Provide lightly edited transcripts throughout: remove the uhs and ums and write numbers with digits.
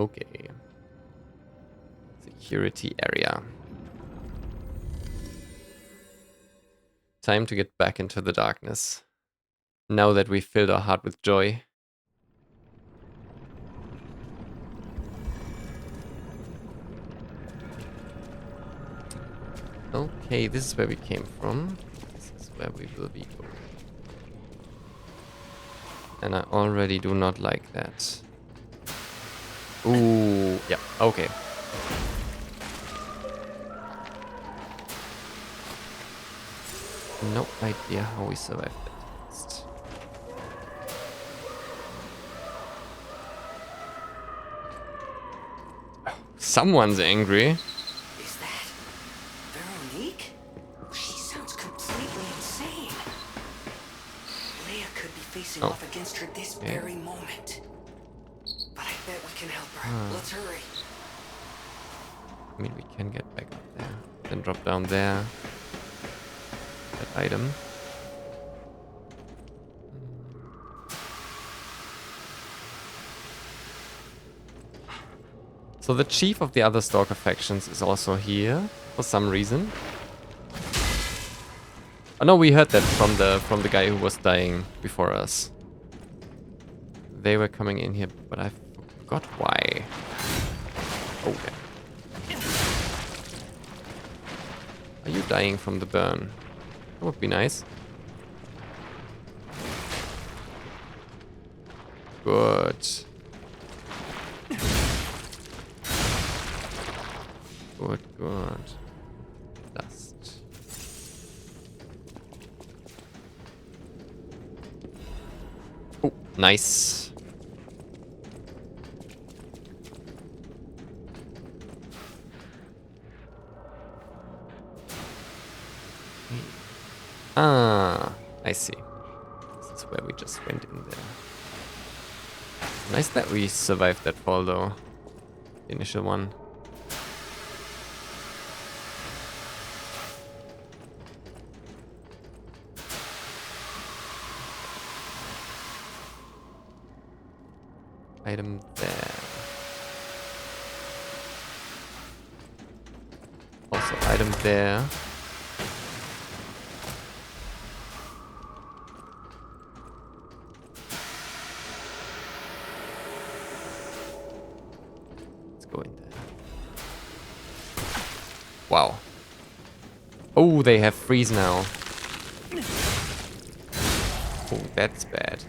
Okay. Security area. Time to get back into the darkness. Now that we've filled our heart with joy. Okay, this is where we came from. This is where we will be going. And I already do not like that. Ooh, yeah, okay. No idea how we survived that test. Oh, someone's angry. Is that Veronique? She sounds completely insane. Leia could be facing off against her this very moment. But I bet we can help her. Let's hurry. I mean, we can get back up there. Then drop down there. That item. So the chief of the other stalker factions is also here for some reason. Oh no, we heard that from the guy who was dying before us. They were coming in here, but I forgot why. Okay. Are you dying from the burn? That would be nice. Good. Good. Dust. Oh, nice. Ah, I see. This is where we just went in there. Nice that we survived that fall though. The initial one. Item there. Also item there. Let's go in there. Wow. Oh, they have freeze now. Oh, that's bad.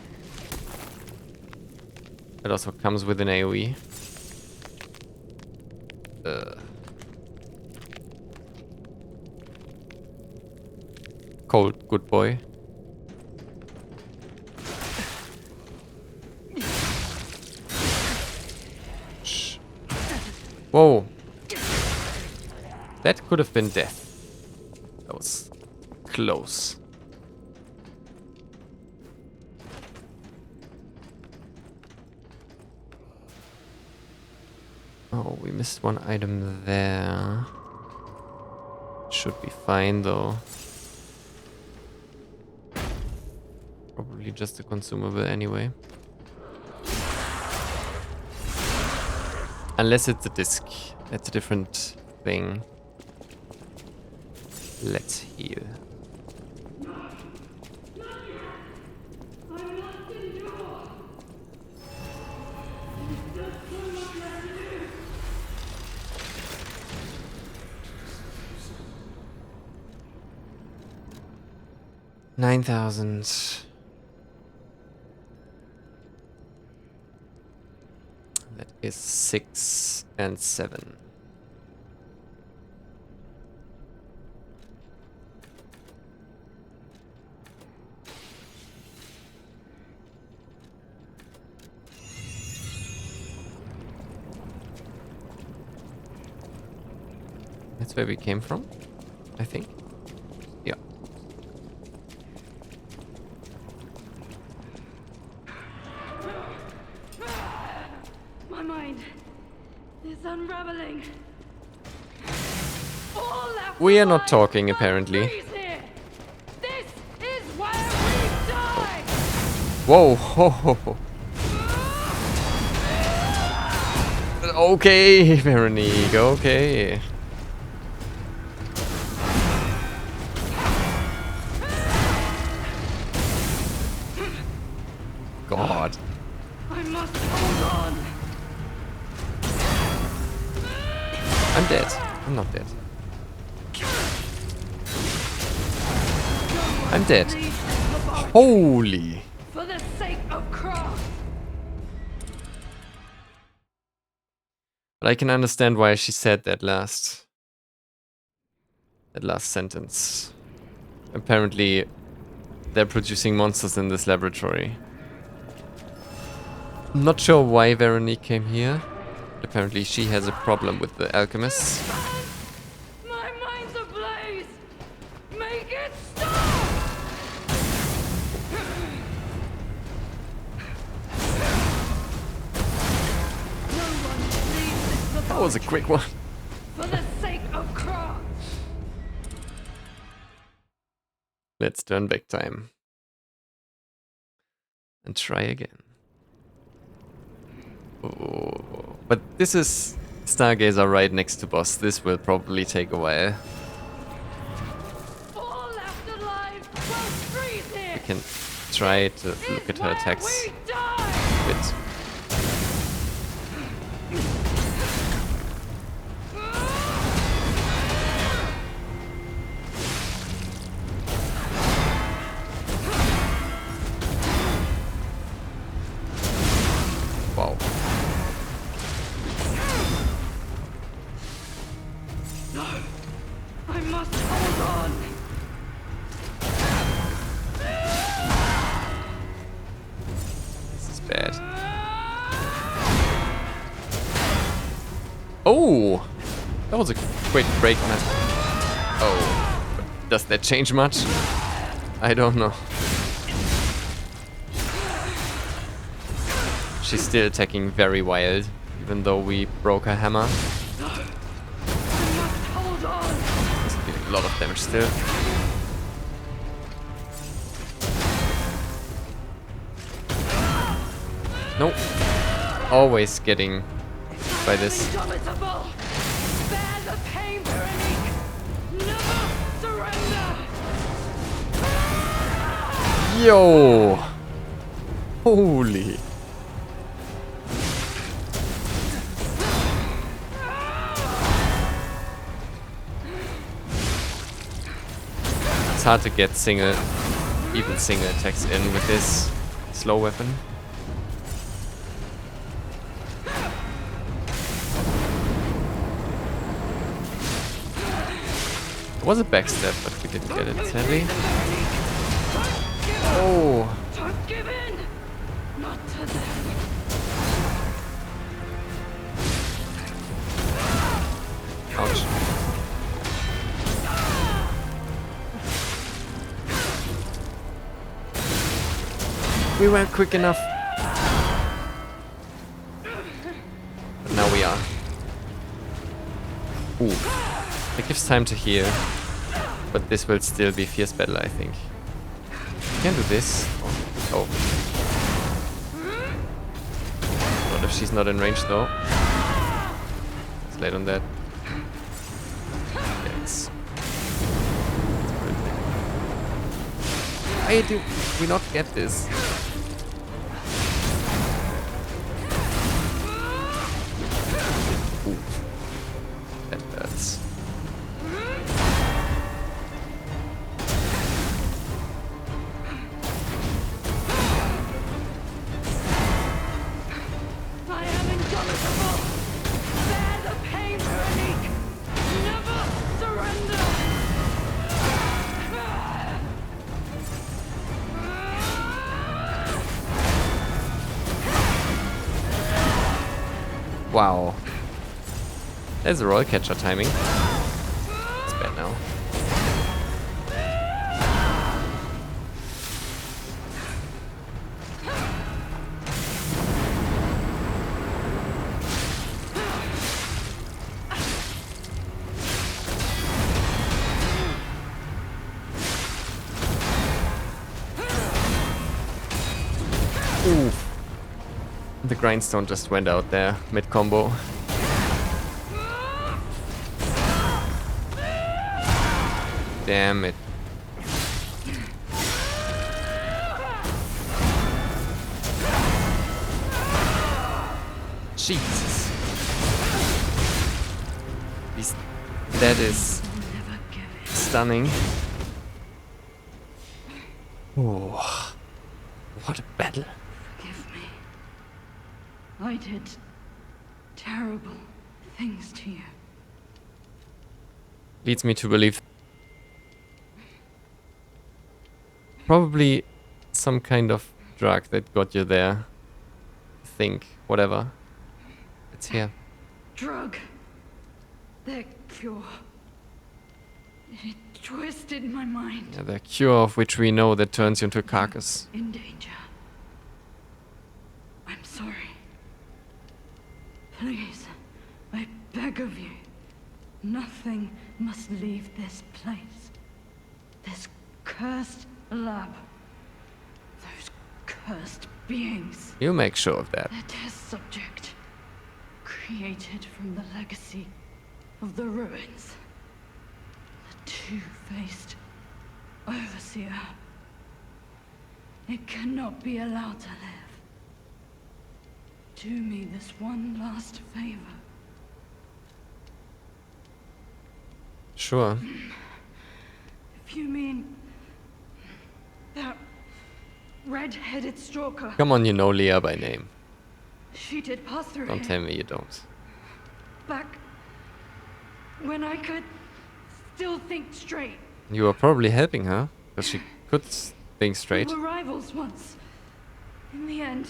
It also comes with an AoE. Cold, good boy. Shh. Whoa. That could have been death. That was close. Oh, we missed one item there. Should be fine though. Probably just a consumable anyway. Unless it's a disc. That's a different thing. Let's heal. $9,000. That is 6 and 7. That's where we came from, I think. Yeah. My mind is unraveling. We are not talking, apparently. This is where we die. Whoa! Ho, ho, ho. Okay, Veronique, okay. God. I must hold on. I'm dead. I'm not dead. I'm dead. Leave this laboratory Holy. for the sake of craft. But I can understand why she said that last sentence. Apparently, they're producing monsters in this laboratory. I'm not sure why Veronique came here. But apparently she has a problem with the alchemists. My mind's ablaze. Make it stop. No one leaves this That was a quick one. for the sake of craft. Let's turn back time. And try again. Oh, but this is Stargazer right next to boss. This will probably take a while. All left alive will freeze here. I can try to look at her attacks We die. a bit. Wow. I must hold on. This is bad. Oh! That was a quick break, man. Oh. But does that change much? I don't know. She's still attacking very wild, even though we broke her hammer. Hold on. It's doing a lot of damage still. Nope. Always getting by this. Indomitable. Bear the pain, Veronique. Never surrender. Yo! Holy. It's hard to get even single attacks in with this slow weapon. It was a backstab, but we didn't get it, sadly. Oh! Don't give in. Not to them. Ouch. We weren't quick enough. But now we are. Ooh. It gives time to heal. But this will still be fierce battle, I think. Can do this. Oh. Not if she's not in range though. It's late on that. Yes. Why do we not get this? Ooh. That hurts. I am indomitable. Bear the pain, Veronique. Never surrender. Wow. There's a roll catcher timing. It's bad now. Ooh. The grindstone just went out there mid-combo. Damn it. Jesus. That is stunning. Oh, what a battle. Forgive me. I did terrible things to you. Leads me to believe probably some kind of drug that got you there. Think, whatever. It's here. Drug. Their cure. It twisted my mind. Yeah, the cure of which we know that turns you into a carcass. In danger. I'm sorry. Please, I beg of you. Nothing must leave this place. This cursed lab. Those cursed beings. You make sure of that. The test subject. Created from the legacy of the ruins. The two-faced Overseer. It cannot be allowed to live. Do me this one last favor. Sure. If you mean that red-headed stalker, Come on, you know Leah by name. she did pass through Don't here. tell me you don't. Back when I could still think straight. You were probably helping her, because she could think straight. We were rivals once. In the end,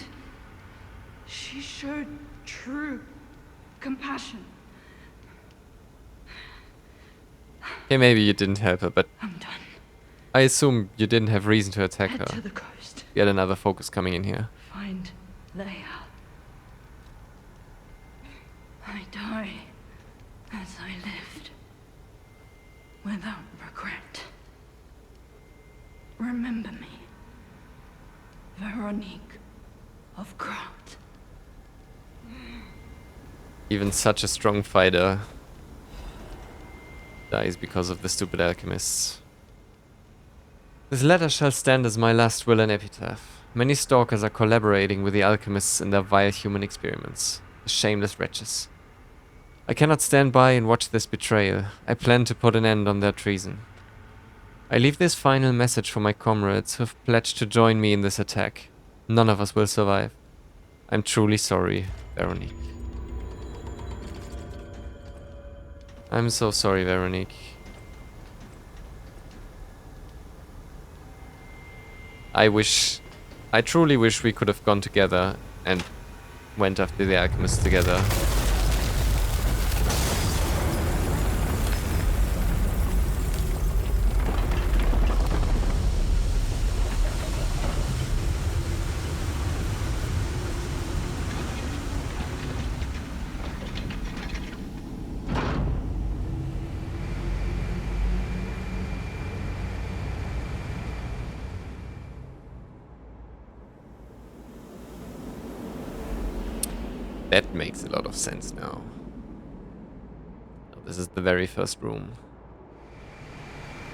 she showed true compassion. Okay, maybe you didn't help her, but I'm done. I assume you didn't have reason to attack Head to her. the coast. Yet another focus coming in here. Find Leia. I die as I lived, without regret. Remember me, Veronique of Kraut. Even such a strong fighter dies because of the stupid alchemists. This letter shall stand as my last will and epitaph. Many stalkers are collaborating with the alchemists in their vile human experiments. The shameless wretches. I cannot stand by and watch this betrayal. I plan to put an end on their treason. I leave this final message for my comrades who have pledged to join me in this attack. None of us will survive. I'm truly sorry, Veronique. I'm so sorry, Veronique. I truly wish we could have gone together and went after the alchemists together. That makes a lot of sense now. This is the very first room.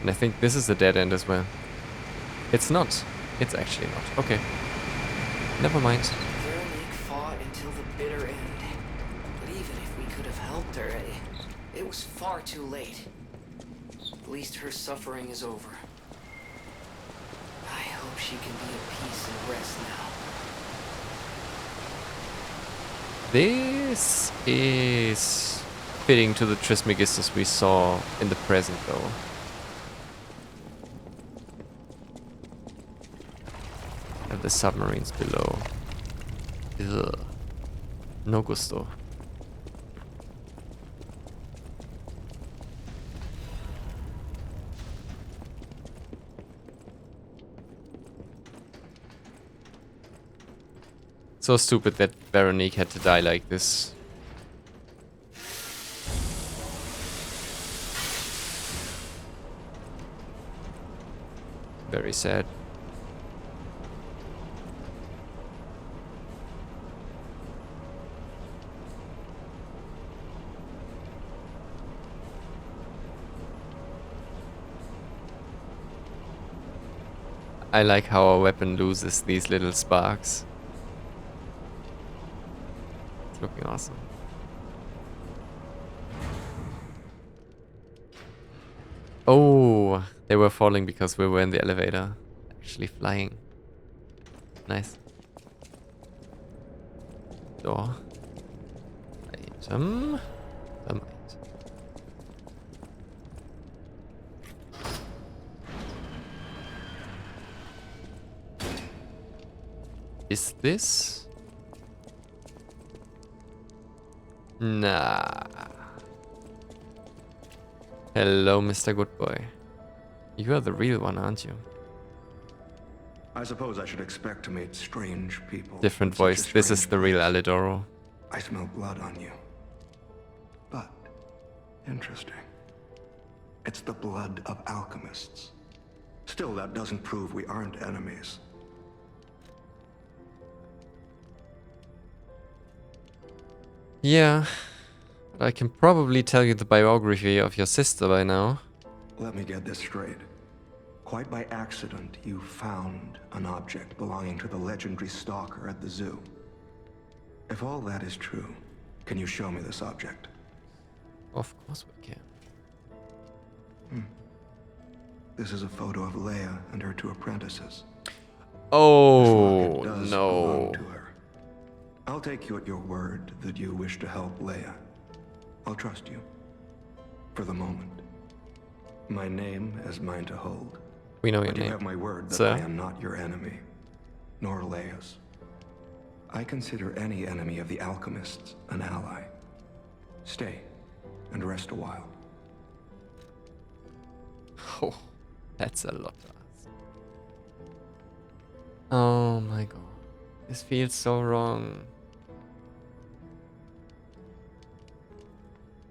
And I think this is the dead end as well. It's not. It's actually not. Okay. Never mind. Veronique fought until the bitter end. But even if we could have helped her, it was far too late. At least her suffering is over. I hope she can be at peace and rest now. This is fitting to the Trismegistus we saw in the present, though. And the submarines below. Ugh. No gusto. So stupid that Veronique had to die like this. Very sad. I like how our weapon loses these little sparks. It's looking awesome. Oh, they were falling because we were in the elevator. Actually flying. Nice. Door. Item. Item. Is this? Nah. Hello, Mr. Good Boy. You are the real one, aren't you? I suppose I should expect to meet strange people. Different in such a voice. This is strange the real place. Alidoro. I smell blood on you. But, interesting. It's the blood of alchemists. Still, that doesn't prove we aren't enemies. Yeah. But I can probably tell you the biography of your sister by now. Let me get this straight. Quite by accident, you found an object belonging to the legendary stalker at the zoo. If all that is true, can you show me this object? Of course we can. This is a photo of Leia and her 2 apprentices. Oh, It does no. belong to her. I'll take you at your word that you wish to help Leia. I'll trust you. For the moment. My name is mine to hold. We know your But you name. have my word that Sir? I am not your enemy. Nor Leia's. I consider any enemy of the alchemists an ally. Stay and rest a while. Oh, that's a lot to ask. Oh my god. This feels so wrong.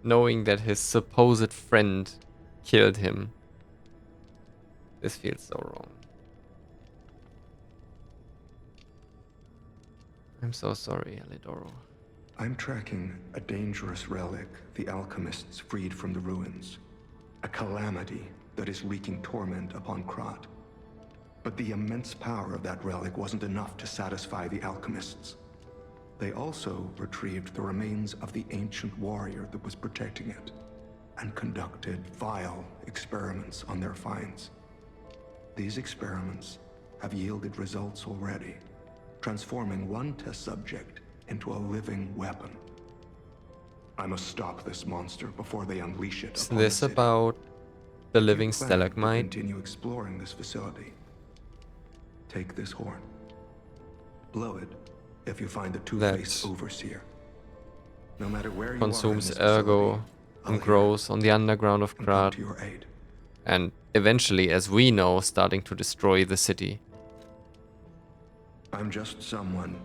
Knowing that his supposed friend killed him. This feels so wrong. I'm so sorry, Alidoro. I'm tracking a dangerous relic the alchemists freed from the ruins. A calamity that is wreaking torment upon Krat. But the immense power of that relic wasn't enough to satisfy the alchemists. They also retrieved the remains of the ancient warrior that was protecting it, and conducted vile experiments on their finds. These experiments have yielded results already, transforming one test subject into a living weapon. I must stop this monster before they unleash it Is upon the this city. about the If you living plan to stalagmite? continue exploring this facility, take this horn. Blow it if you find the two-faced That overseer. No matter where you consumes are in this ergo facility, I'll and hear grows on the underground of it and come Krat. to your aid. And eventually, as we know, starting to destroy the city. I'm just someone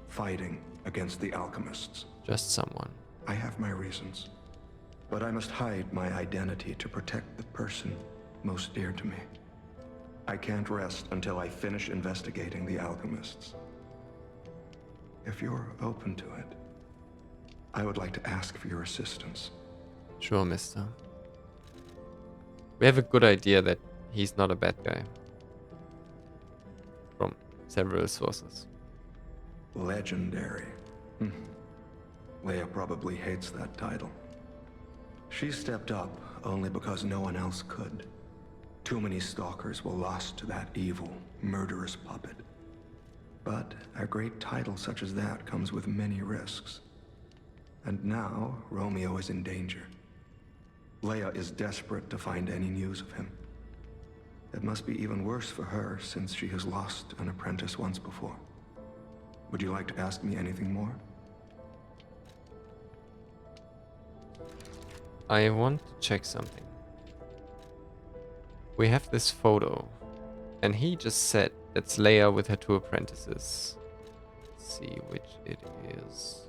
fighting against the alchemists. Just someone. I have my reasons, but I must hide my identity to protect the person most dear to me. I can't rest until I finish investigating the alchemists. If you're open to it, I would like to ask for your assistance. Sure, mister. We have a good idea that he's not a bad guy. From several sources. Legendary. Leia probably hates that title. She stepped up only because no one else could. Too many stalkers were lost to that evil, murderous puppet. But a great title such as that comes with many risks. And now, Romeo is in danger. Leia is desperate to find any news of him. It must be even worse for her since she has lost an apprentice once before. Would you like to ask me anything more? I want to check something. We have this photo. And he just said that's Leia with her 2 apprentices. Let's see which it is.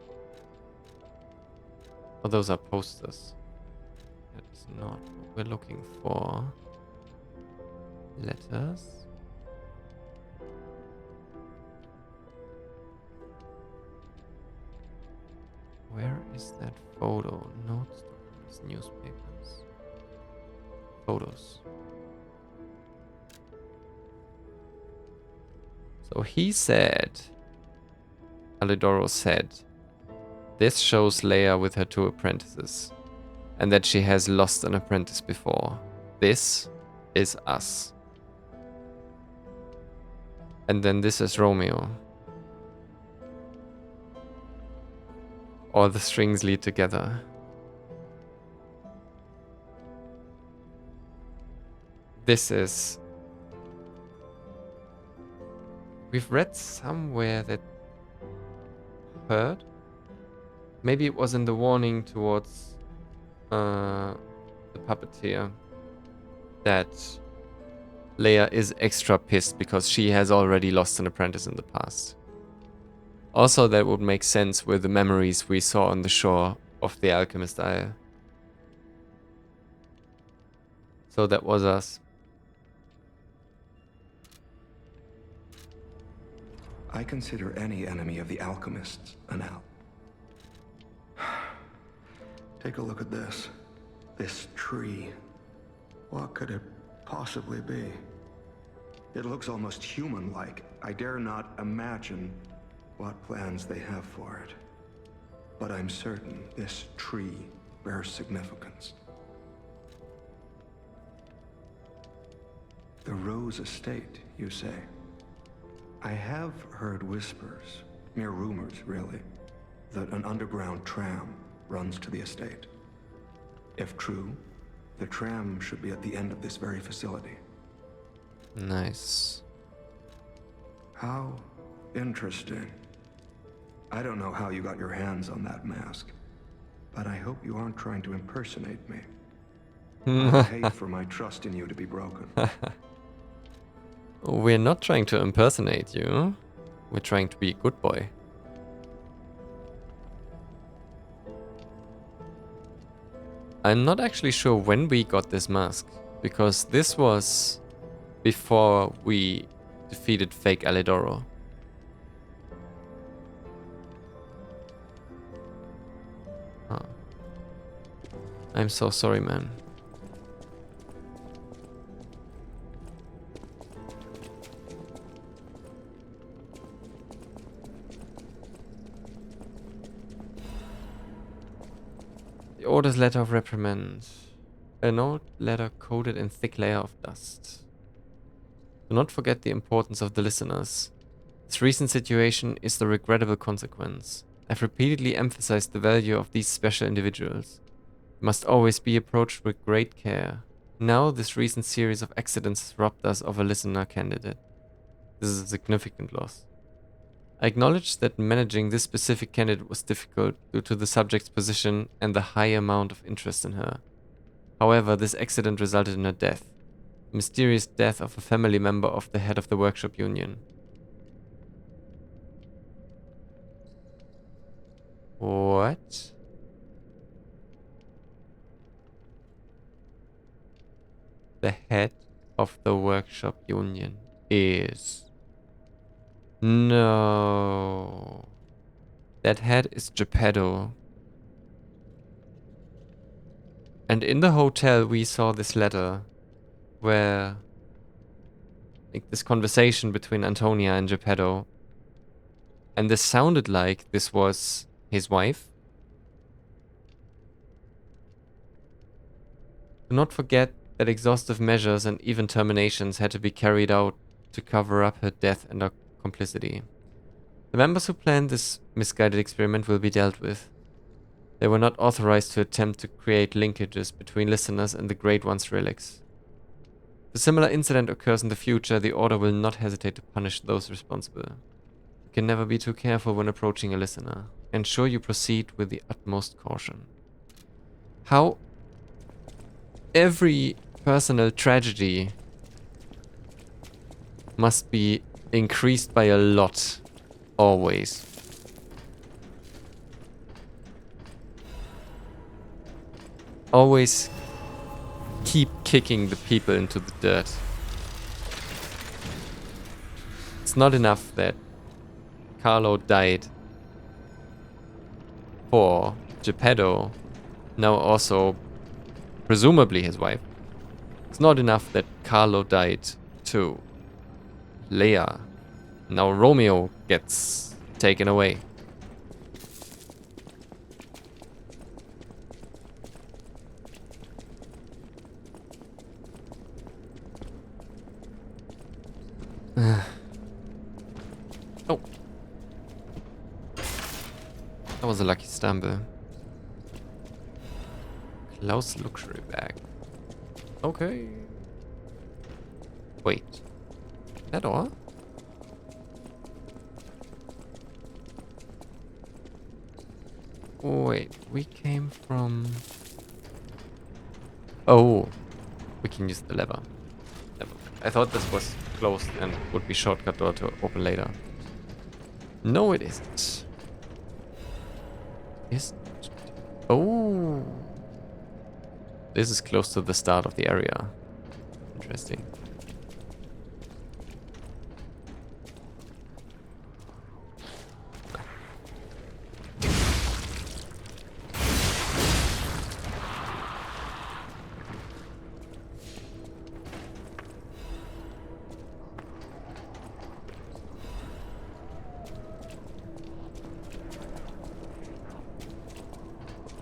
Oh, those are posters. That is not what we're looking for. Letters. Where is that photo? Notes, documents, newspapers. Photos. So he said, Alidoro said, this shows Leia with her 2 apprentices, and that she has lost an apprentice before. This is us. And then this is Romeo. All the strings lead together. This is... We've read somewhere that... Heard? Maybe it was in the warning towards the puppeteer that Leia is extra pissed because she has already lost an apprentice in the past. Also, that would make sense with the memories we saw on the shore of the Alchemist Isle. So that was us. I consider any enemy of the alchemists an al. Take a look at this. This tree. What could it possibly be? It looks almost human-like. I dare not imagine what plans they have for it. But I'm certain this tree bears significance. The Rose Estate, you say? I have heard whispers, mere rumors really, that an underground tram runs to the estate. If true, the tram should be at the end of this very facility. Nice. How interesting. I don't know how you got your hands on that mask, but I hope you aren't trying to impersonate me. I'd hate for my trust in you to be broken. We're not trying to impersonate you. We're trying to be a good boy. I'm not actually sure when we got this mask, because this was before we defeated fake Alidoro. Huh. I'm so sorry, man. The Order's letter of reprimand. An old letter coated in thick layer of dust. Do not forget the importance of the listeners. This recent situation is the regrettable consequence. I've repeatedly emphasized the value of these special individuals. They must always be approached with great care. Now, this recent series of accidents has robbed us of a listener candidate. This is a significant loss. I acknowledge that managing this specific candidate was difficult due to the subject's position and the high amount of interest in her. However, this accident resulted in her death. The mysterious death of a family member of the head of the workshop union. What? The head of the workshop union is... No. That head is Geppetto. And in the hotel we saw this letter where, like, this conversation between Antonia and Geppetto. And this sounded like this was his wife. Do not forget that exhaustive measures and even terminations had to be carried out to cover up her death and her complicity. The members who planned this misguided experiment will be dealt with. They were not authorized to attempt to create linkages between listeners and the Great One's relics. If a similar incident occurs in the future, the Order will not hesitate to punish those responsible. You can never be too careful when approaching a listener. Ensure you proceed with the utmost caution. How every personal tragedy must be increased by a lot, always. Always keep kicking the people into the dirt. It's not enough that Carlo died for Geppetto, now also presumably his wife. It's not enough that Carlo died too. Leia. Now Romeo gets taken away. Oh. That was a lucky stumble. Klaus luxury bag. Okay. Wait. That door? Wait, we came from... Oh. We can use the lever. I thought this was closed and would be shortcut door to open later. No, it isn't. Isn't. Oh. This is close to the start of the area. Interesting.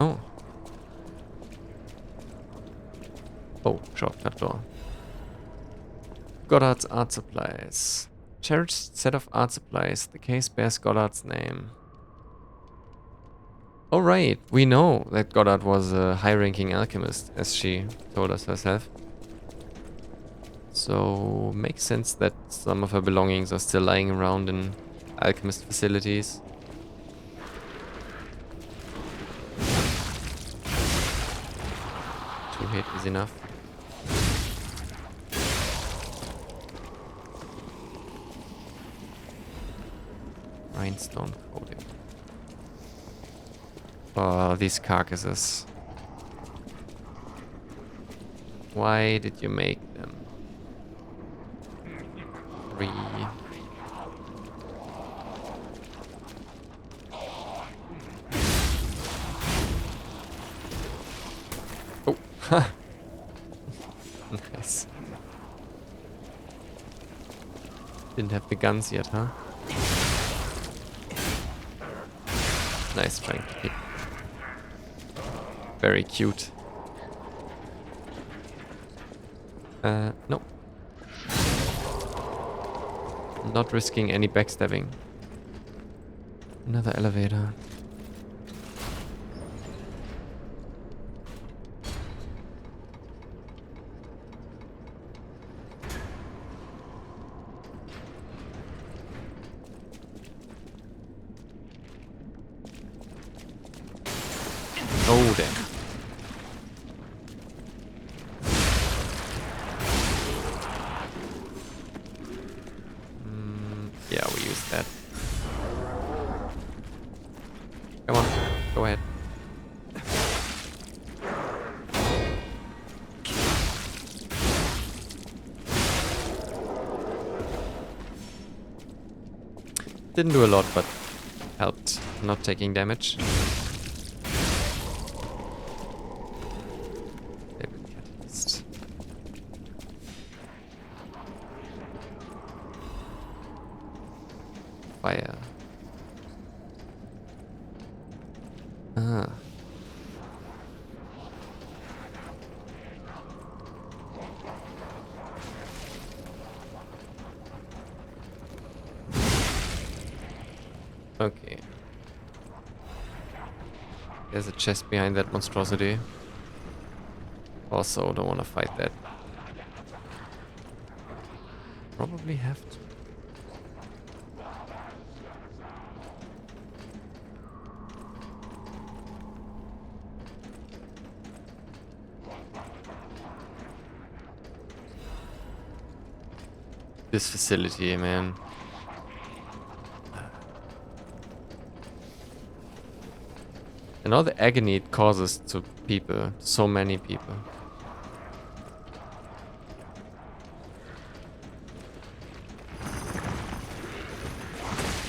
Oh. Oh, shortcut door. Goddard's art supplies. Cherished set of art supplies. The case bears Goddard's name. Oh right, we know that Goddard was a high-ranking alchemist, as she told us herself. So, makes sense that some of her belongings are still lying around in alchemist facilities. Two hit is enough. Rhinestone coating. Oh, these carcasses. Why did you make them? 3. Oh, ha! Nice. Didn't have the guns yet, huh? Nice trying to kick. Very cute. No. Not risking any backstabbing. Another elevator. Oh, damn. Yeah, we use that. Come on, go ahead. Didn't do a lot, but helped not taking damage. Catalyst. Fire. Ah. Okay. There's a chest behind that monstrosity. Also, don't want to fight that. Probably have to. This facility, man. And all the agony it causes to people, so many people.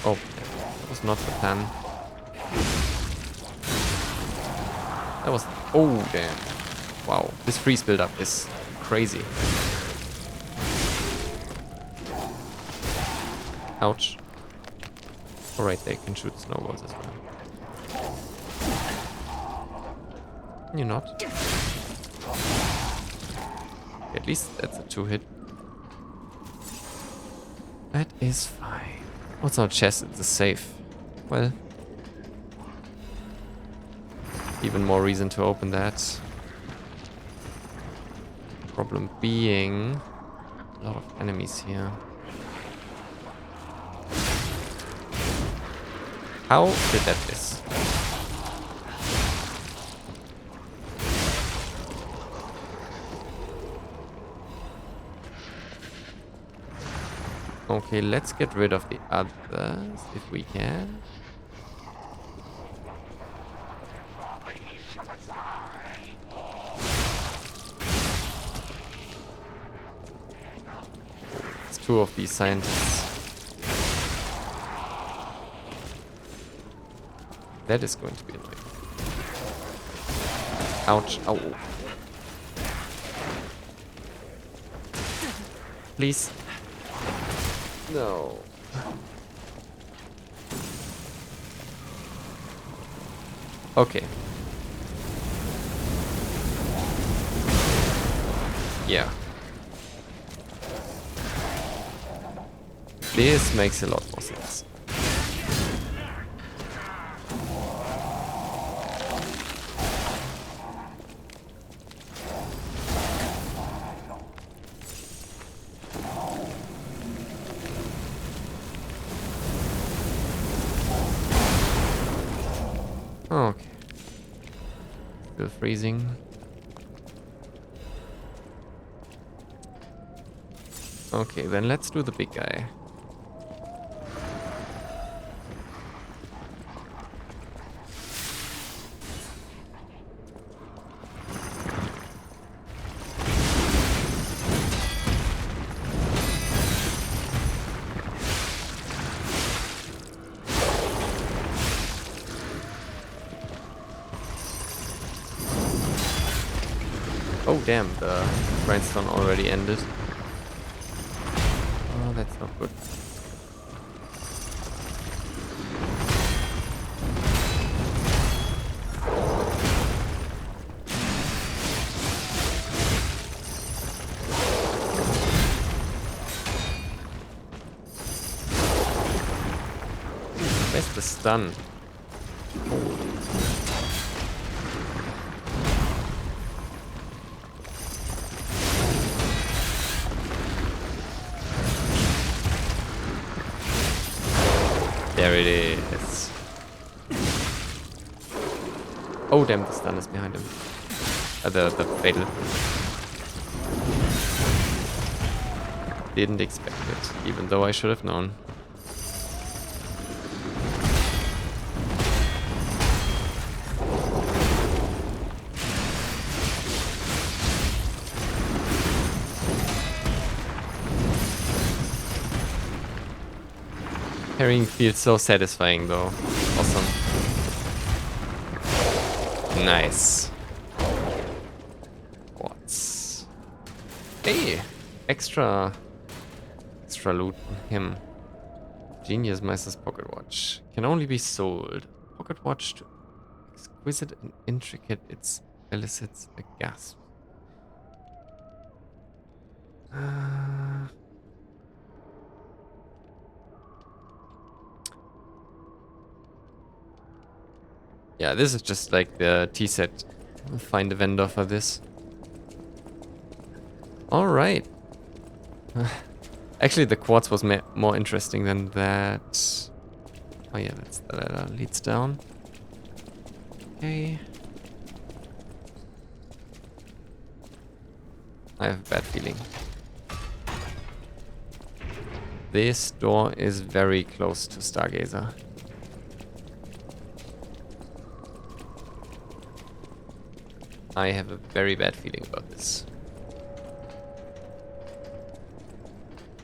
Oh, that was not the plan. That was... Oh, damn. Wow, this freeze build-up is crazy. Ouch. Alright, they can shoot snowballs as well. You're not. At least that's a 2-hit. That is fine. What's our chest? It's a safe. Well, even more reason to open that. Problem being a lot of enemies here. How did that miss? Okay, let's get rid of the others if we can. It's 2 of these scientists. That is going to be annoying. Ouch. Ow. Please. No. Okay. Yeah. This makes a lot more sense. Okay. Still freezing. Okay, then let's do the big guy. Oh damn, the grindstone already ended. Oh, that's not good. Where's the stun? There it is. Oh damn, the stun is behind him. The fatal. Didn't expect it, even though I should have known. Parrying feels so satisfying though. Awesome. Nice. What's... Hey! Extra loot on him. Genius Meister's pocket watch. Can only be sold. Pocket watch to exquisite and intricate, it elicits a gasp. Yeah, this is just like the tea set. We'll find a vendor for this. Alright. Actually, the quartz was more interesting than that. Oh yeah, that's the ladder leads down. Okay. I have a bad feeling. This door is very close to Stargazer. I have a very bad feeling about this.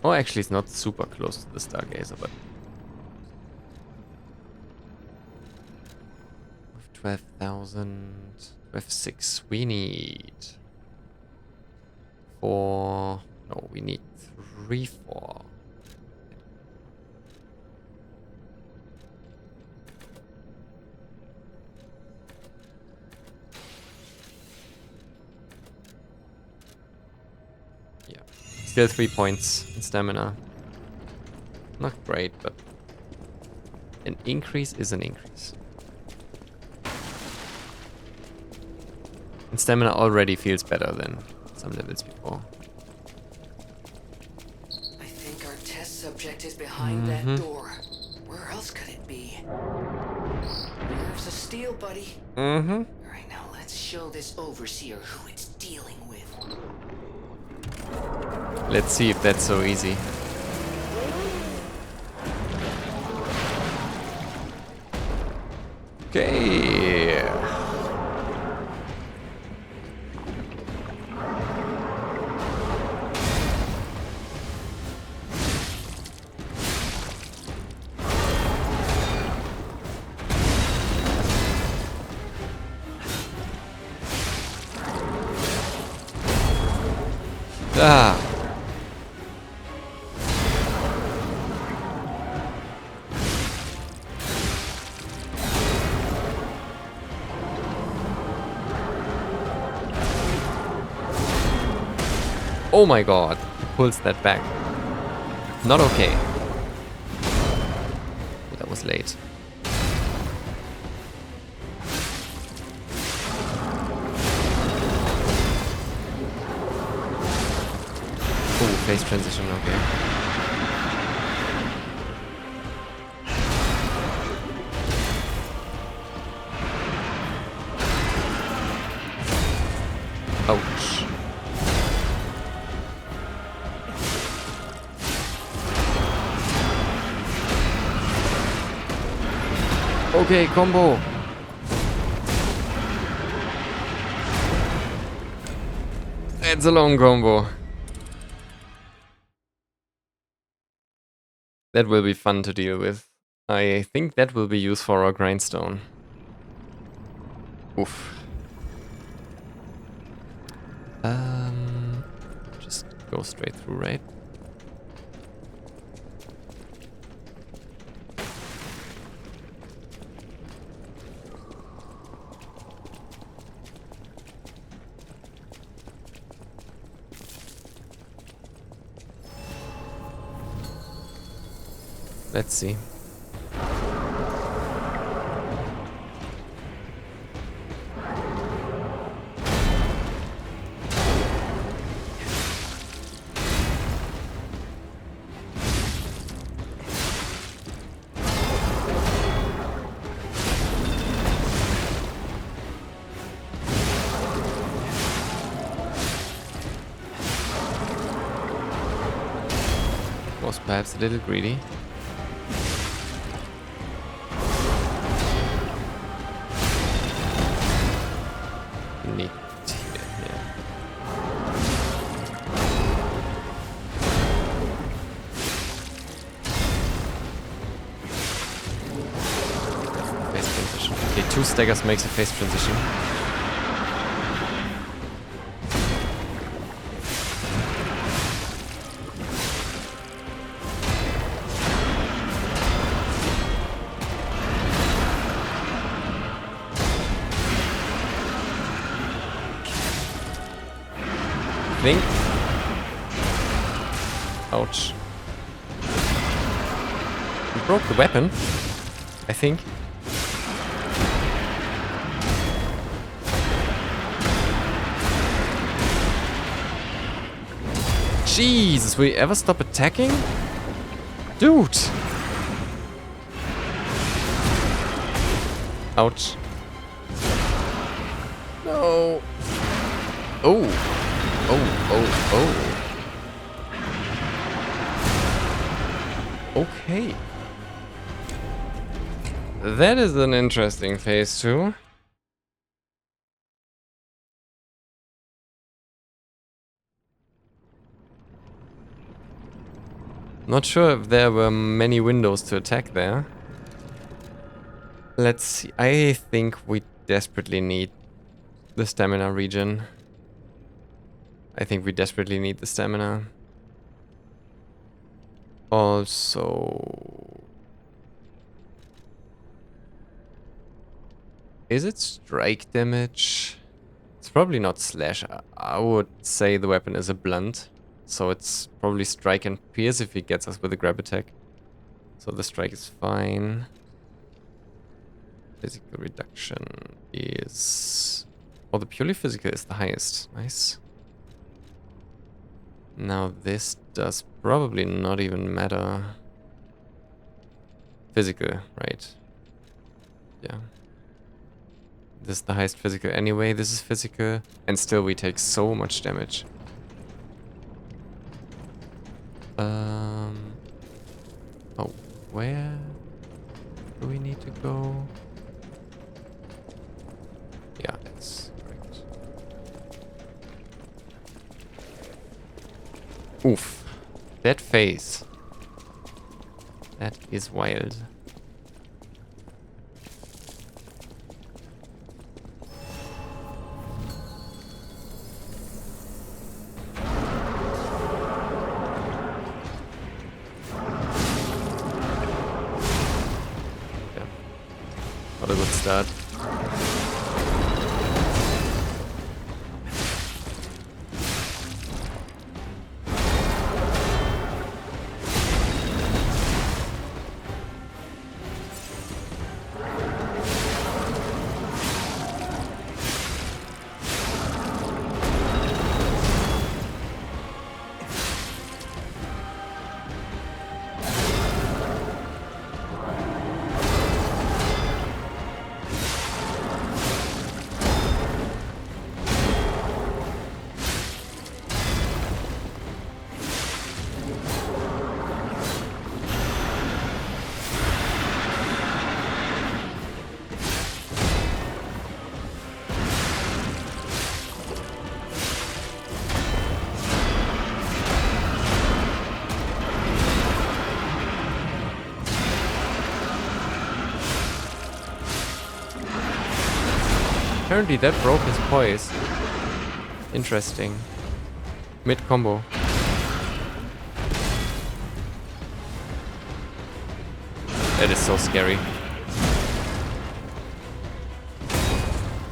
Oh, actually, it's not super close to the Stargazer, but... 12,000... 12,600 we need... 4... No, we need 3, 4... Yeah. Still 3 points in stamina. Not great, but an increase is an increase. And stamina already feels better than some levels before. I think our test subject is behind that door. Where else could it be? Nerves of steel, buddy. Mm-hmm. All right, now let's show this overseer who it's dealing with. Let's see if that's so easy. Okay. Ah. Oh my god. He pulls that back. Not okay. Oh, that was late. Oh, phase transition, okay. Ouch. Okay, combo. It's a long combo. That will be fun to deal with. I think that will be used for our grindstone. Oof. Just go straight through, right? Let's see. Was perhaps a little greedy. Neat. Yeah. Phase transition. Okay, 2 staggers makes a phase transition. Think. Ouch. We broke the weapon, I think. Jesus, will you ever stop attacking? Dude! Ouch. No. Oh. Oh. Okay. That is an interesting phase too. Not sure if there were many windows to attack there. Let's see. I think we desperately need the stamina regen. I think we desperately need the stamina. Also... Is it strike damage? It's probably not slash. I would say the weapon is a blunt. So it's probably strike and pierce if he gets us with a grab attack. So the strike is fine. Physical reduction is... Oh, the purely physical is the highest. Nice. Now this does probably not even matter. Physical, right. Yeah. This is the highest physical anyway. This is physical. And still we take so much damage. Oh, where do we need to go? Yeah, that's correct. Oof. That face. That is wild. Yeah. Not a good start. Apparently that broke his poise. Interesting. Mid combo. That is so scary.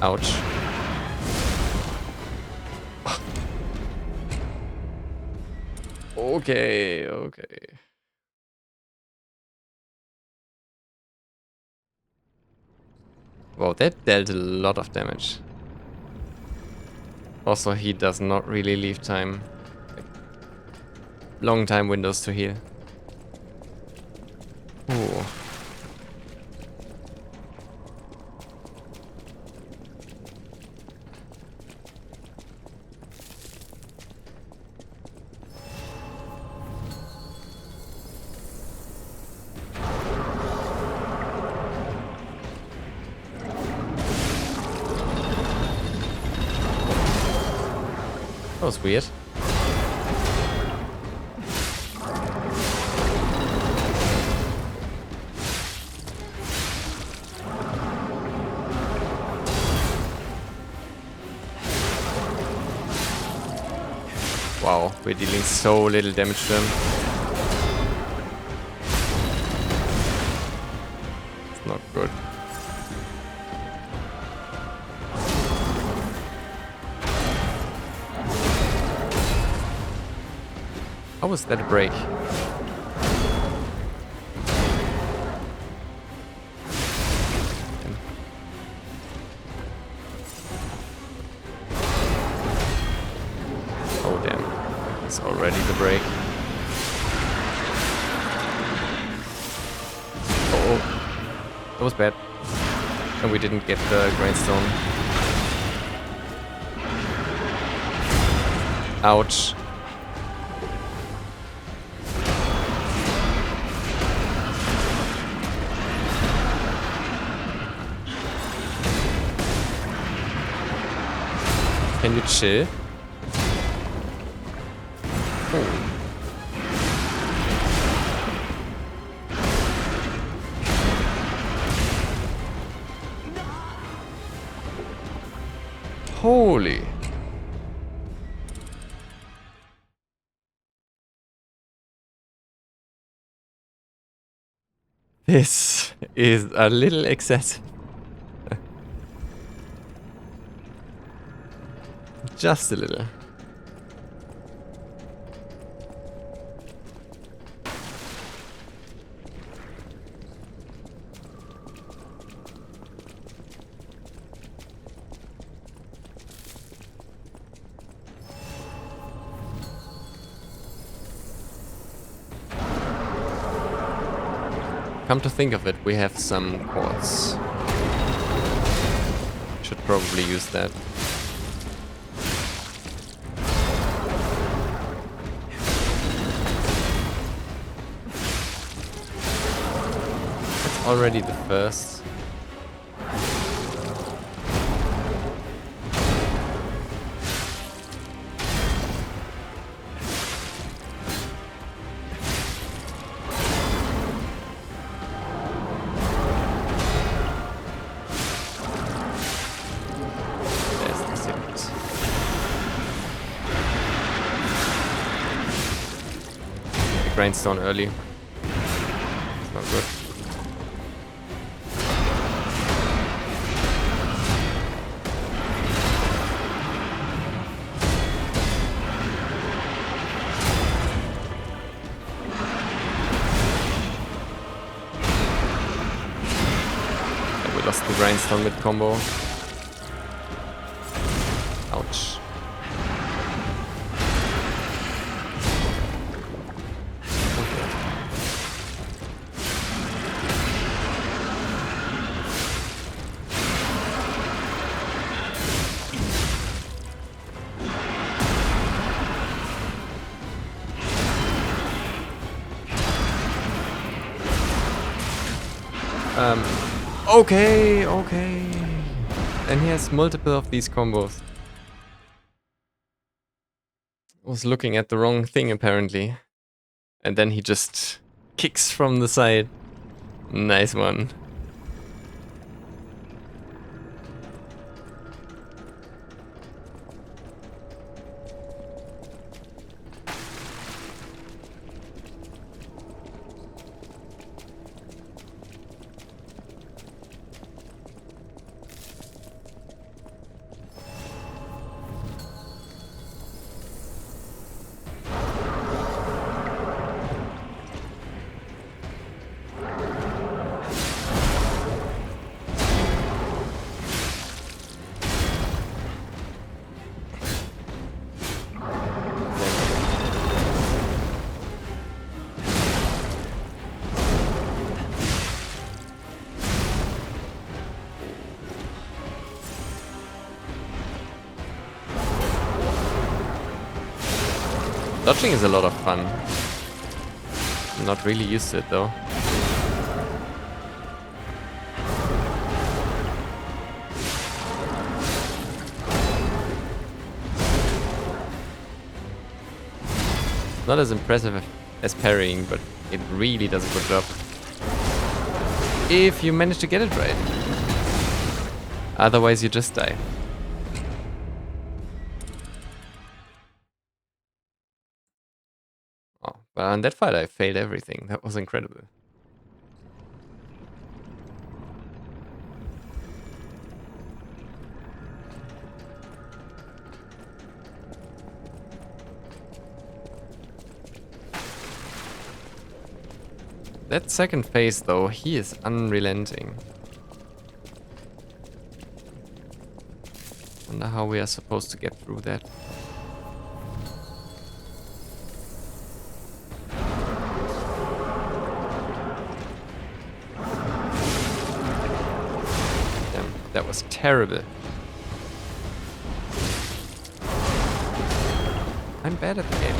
Ouch. Okay, okay. Wow, that dealt a lot of damage. Also, he does not really leave time. Like, long time windows to heal. Ooh. That was weird. Wow, we're dealing so little damage to him. It's not good. How was that a break? Oh damn, it's already the break. Oh, that was bad. And we didn't get the grindstone. Ouch. Can you chill? Oh. Holy. This is a little excessive. Just a little. Come to think of it, we have some quartz. Should probably use that. That's already the first. Grindstone early. It's not good. Yeah, we lost the Grindstone mid combo. Ouch. Okay, okay. And he has multiple of these combos. I was looking at the wrong thing apparently. And then he just kicks from the side. Nice one. Dodging is a lot of fun. I'm not really used to it though. Not as impressive as parrying, but it really does a good job. If you manage to get it right. Otherwise you just die. Oh, well, in that fight I failed everything. That was incredible. That second phase though, he is unrelenting. Wonder how we are supposed to get through that. Damn, that was terrible. I'm bad at the game.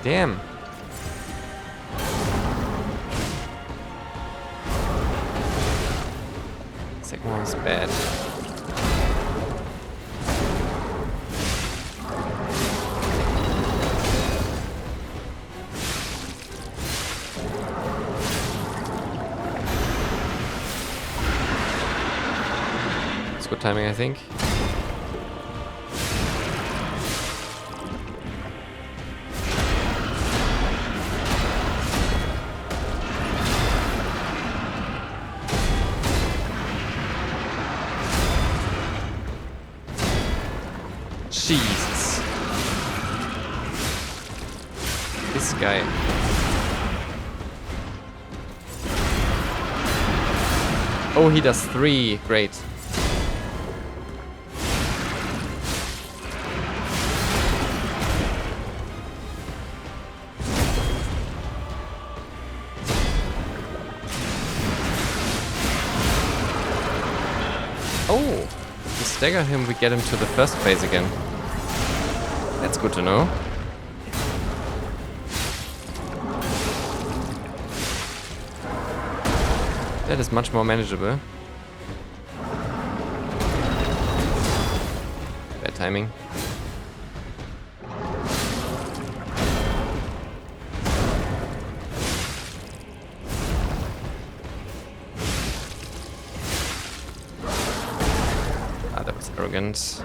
Damn. Second one was bad. It's good timing, I think. Jesus. this guy. Oh, he does 3. Great. Oh, if we stagger him, we get him to the first phase again. That's good to know. That is much more manageable. Bad timing. Ah, that was arrogant.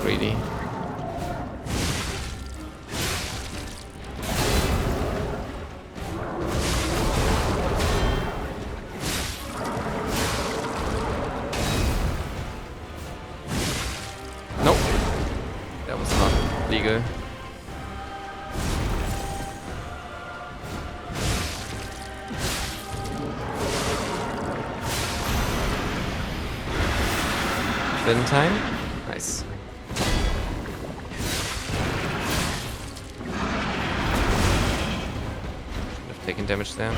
Greedy. Nope. That was not legal. Then time. Nice. I've taken damage there.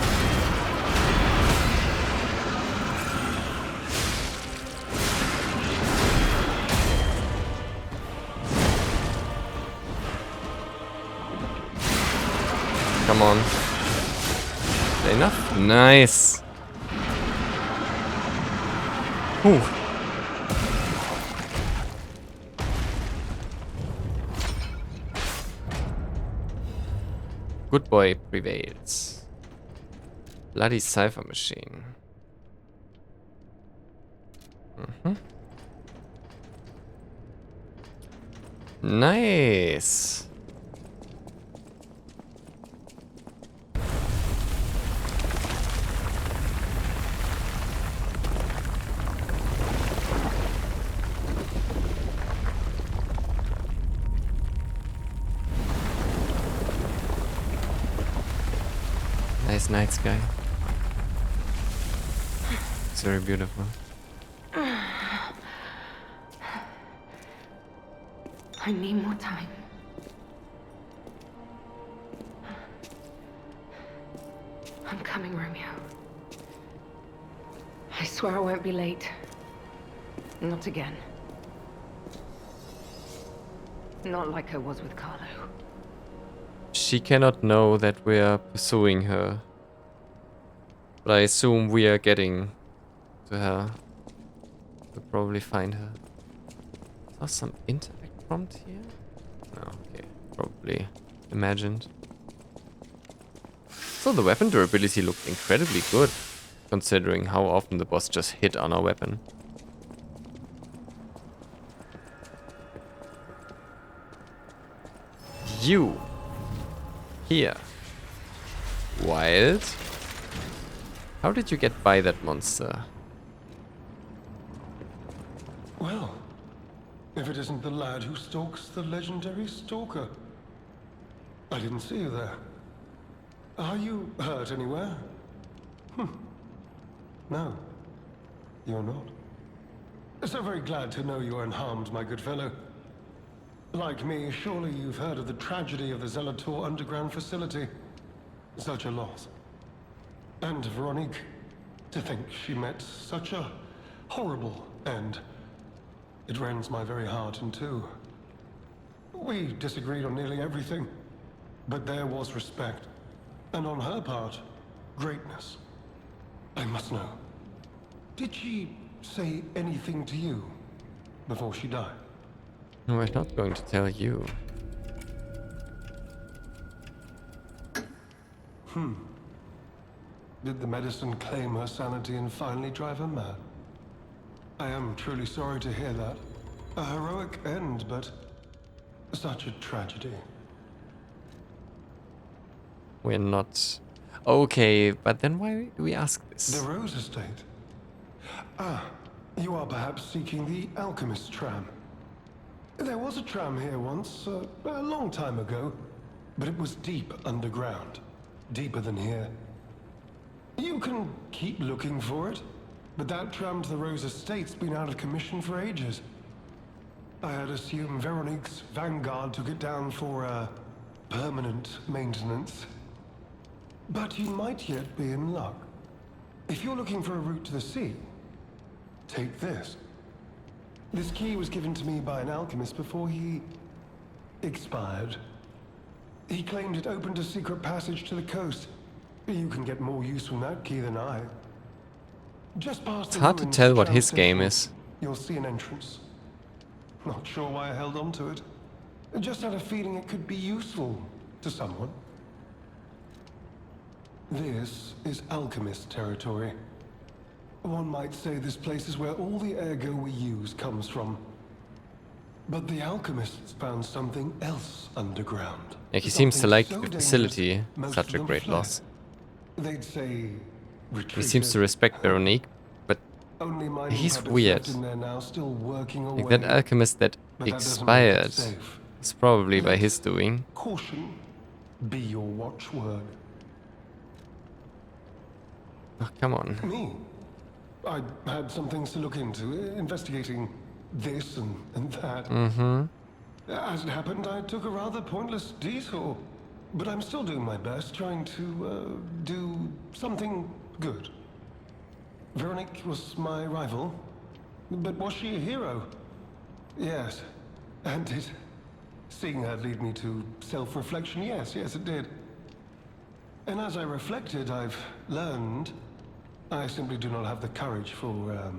Come on. Is that enough? Nice. Whew. Good boy prevails. Bloody cipher machine. Nice. Nice night sky. It's very beautiful. I need more time. I'm coming, Romeo. I swear I won't be late. Not again. Not like I was with Carlo. She cannot know that we are pursuing her. But I assume we are getting to her. We'll probably find her. Saw some interact prompt here? No, okay. Probably imagined. So the weapon durability looked incredibly good, considering how often the boss just hit on our weapon. You. Here. Wild. How did you get by that monster? Well, if it isn't the lad who stalks the legendary stalker. I didn't see you there. Are you hurt anywhere? No, you're not. So very glad to know you are unharmed, my good fellow. Like me, surely you've heard of the tragedy of the Zelator underground facility. Such a loss. And Veronique, to think she met such a horrible end. It rends my very heart in two. We disagreed on nearly everything, but there was respect. And on her part, greatness. I must know. Did she say anything to you before she died? No, I'm not going to tell you. Did the medicine claim her sanity and finally drive her mad? I am truly sorry to hear that. A heroic end, but such a tragedy. We're not... Okay, but then why do we ask The this? Rose Estate. Ah, you are perhaps seeking the Alchemist tram. There was a tram here once, a long time ago. but it was deep underground. Deeper than here. You can keep looking for it, but that tram to the Rose Estate's been out of commission for ages. I had assumed Veronique's Vanguard took it down for, permanent maintenance. But you might yet be in luck. If you're looking for a route to the sea, take this. This key was given to me by an alchemist before he expired. He claimed it opened a secret passage to the coast. You can get more use from that key than I. Just past It's the hard to ruins tell of what Tram his game Station, is. You'll see an entrance. Not sure why I held on to it. I just had a feeling it could be useful to someone. This is alchemist territory. One might say this place is where all the ergo we use comes from. But the alchemists found something else underground. Yeah, he seems to Something like so the dangerous, facility. most Such of a them great fled. loss. They'd say He seems to respect Veronique, but only mining he's puppets weird. left in there now, still working like away. that alchemist that But that doesn't make it expired safe. is probably by Let his doing. Caution be your watchword. Oh, come on. Me? I had some things to look into, investigating this and that. Mm-hmm. As it happened, I took a rather pointless detour. But I'm still doing my best, trying to, do something good. Veronique was my rival. But was she a hero? Yes. And did seeing her lead me to self-reflection? Yes, it did. And as I reflected, I've learned I simply do not have the courage for,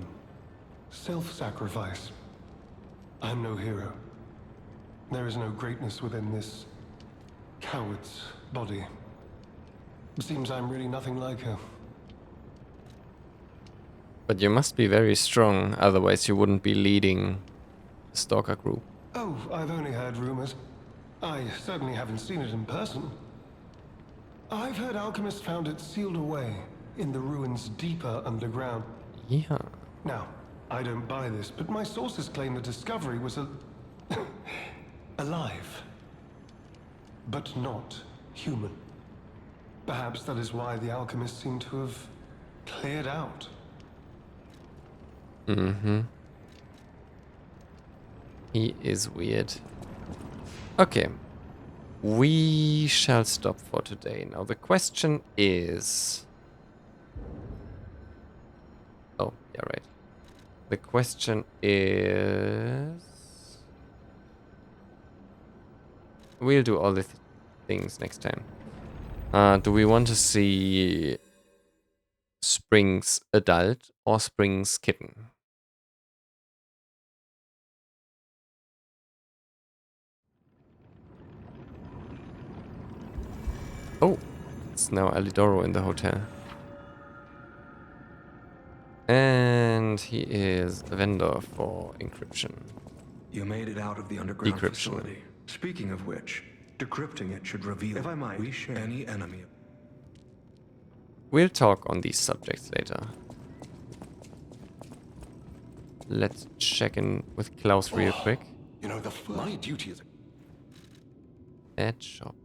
self-sacrifice. I'm no hero. There is no greatness within this coward's body. It seems I'm really nothing like her. But you must be very strong, otherwise you wouldn't be leading the stalker group. Oh, I've only heard rumors. I certainly haven't seen it in person. I've heard alchemists found it sealed away in the ruins deeper underground. Yeah. Now, I don't buy this, but my sources claim the discovery was alive. But not human. Perhaps that is why the alchemists seem to have cleared out. Mm-hmm. He is weird. Okay. We shall stop for today. Now the question is... Oh, yeah, right. The question is... We'll do all the things next time. Do we want to see Spring's adult or Spring's kitten? Oh, it's now Alidoro in the hotel. And he is a vendor for encryption. You made it out of the underground Decryption. facility. Speaking of which, decrypting it should reveal, if I might, we share any enemy. We'll talk on these subjects later. Let's check in with Klaus real quick. You know, my duty is... At shop.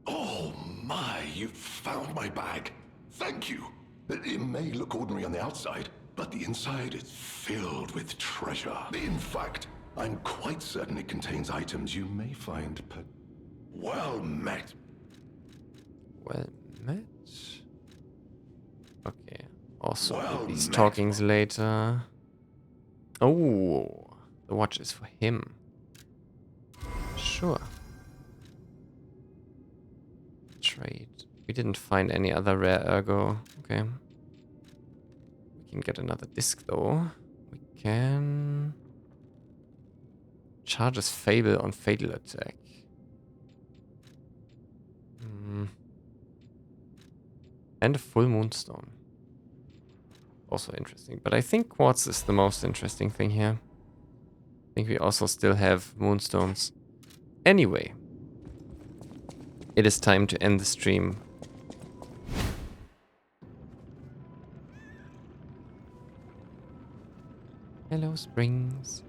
Oh my, you found my bag. Thank you. It may look ordinary on the outside, but the inside is filled with treasure. In fact, I'm quite certain it contains items you may find well met. Well met. Okay. Also, Well these met. talkings later. Oh, the watch is for him. Sure. Trade. We didn't find any other rare ergo. Okay. We can get another disc though. We can... Charges Fable on Fatal Attack. And a full Moonstone. Also interesting. But I think Quartz is the most interesting thing here. I think we also still have Moonstones. Anyway. It is time to end the stream. Hello, Springs.